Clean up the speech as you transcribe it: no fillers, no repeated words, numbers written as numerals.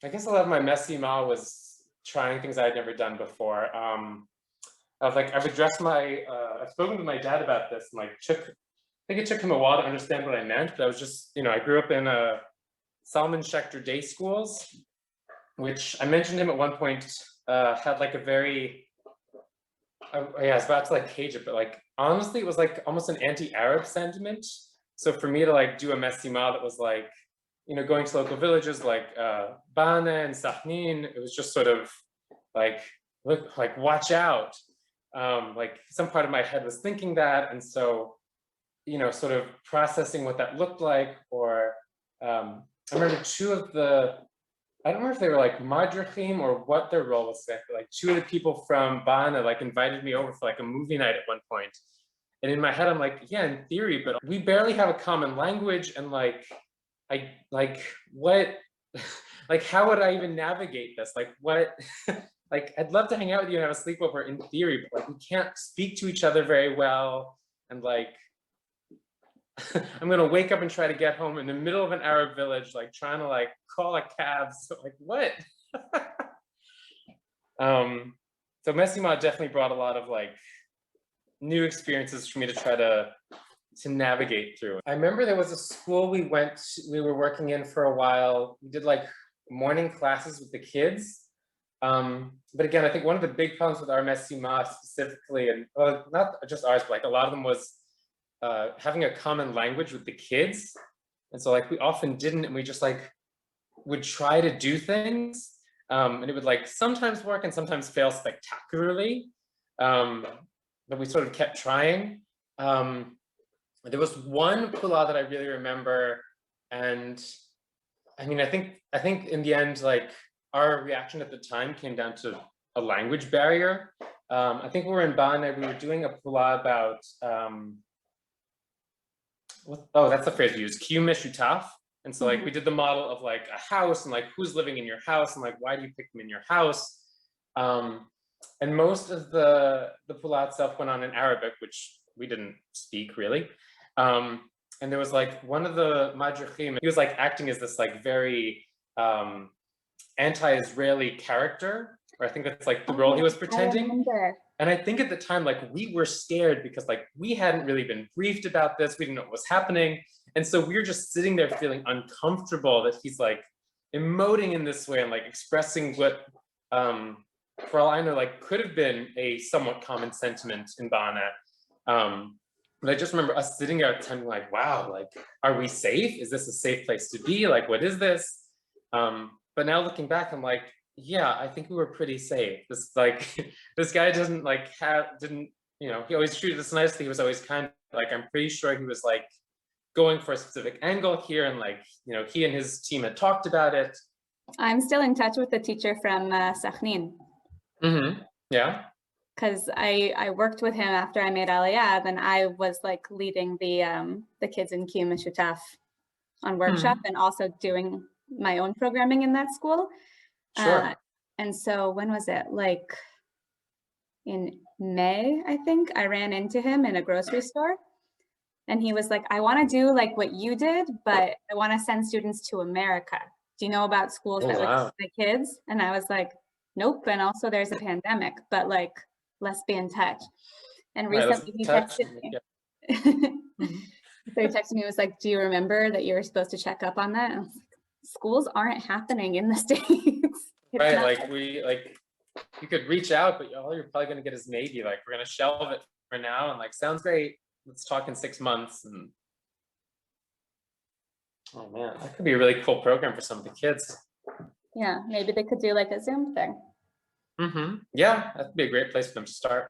I guess a lot of my messima was trying things I'd never done before. I would dress I've spoken to my dad about this, and I think it took him a while to understand what I meant, but I was just, I grew up in Salman Schechter day schools, which I mentioned him at one point, had like a very, yeah, I was about to like cage it, but like, honestly, it was like almost an anti-Arab sentiment. So for me to like do a messima that was like, going to local villages like Bana and Sahnin, it was just sort of like, look, like watch out. Like some part of my head was thinking that, and so, sort of processing what that looked like, or I remember I don't remember if they were like madrachim or what their role was, but like two of the people from Bana like invited me over for like a movie night at one point. And in my head, I'm like, yeah, in theory, but we barely have a common language, and what, like, how would I even navigate this? Like, what, like, I'd love to hang out with you and have a sleepover in theory, but like, we can't speak to each other very well. And like, I'm gonna wake up and try to get home in the middle of an Arab village, like trying to like call a cab. So like, what? So Messima definitely brought a lot of like new experiences for me to try to navigate through. I remember there was a school we were working in for a while. We did like morning classes with the kids. But again, I think one of the big problems with our messima specifically, and not just ours, but like a lot of them was having a common language with the kids. And so like we often didn't, and we just like would try to do things. And it would like sometimes work and sometimes fail spectacularly. But we sort of kept trying. There was one pula that I really remember, and I mean, I think in the end, like our reaction at the time came down to a language barrier. I think we were in Bana, we were doing a pula about, that's the phrase we use, Kiyum Meshutaf. And so like we did the model of like a house, and like who's living in your house, and like why do you pick them in your house? And most of the pula itself went on in Arabic, which we didn't speak really. And there was like one of the madrachim, he was like acting as this like very anti-Israeli character, or I think that's like the role he was pretending. And I think at the time, like we were scared because like we hadn't really been briefed about this, we didn't know what was happening. And so we were just sitting there feeling uncomfortable that he's like emoting in this way and like expressing what, for all I know, like could have been a somewhat common sentiment in Bana. But I just remember us sitting there at the time like, wow, like, are we safe? Is this a safe place to be? Like, what is this? But now looking back, I'm like, yeah, I think we were pretty safe. This like, this guy doesn't like he always treated us nicely. He was always kind of like, I'm pretty sure he was like going for a specific angle here. And like, he and his team had talked about it. I'm still in touch with the teacher from Sakhnin. Yeah. Because I worked with him after I made Aliyah, and I was like leading the kids in Kiyum Meshutaf on workshop and also doing my own programming in that school. Sure. And so when was it? Like in May, I think, I ran into him in a grocery store, and he was like, I want to do like what you did, but I want to send students to America. Do you know about schools that would teach the kids? And I was like, nope. And also there's a pandemic, but like, let's be in touch. And recently he texted me. So he texted me, was like, do you remember that you were supposed to check up on that? And I was like, schools aren't happening in the States. Right, like you could reach out, but all you're probably going to get is maybe like, we're going to shelve it for now, and like, sounds great, let's talk in 6 months. And oh man, that could be a really cool program for some of the kids. Yeah, maybe they could do like a Zoom thing. Yeah, that'd be a great place for them to start.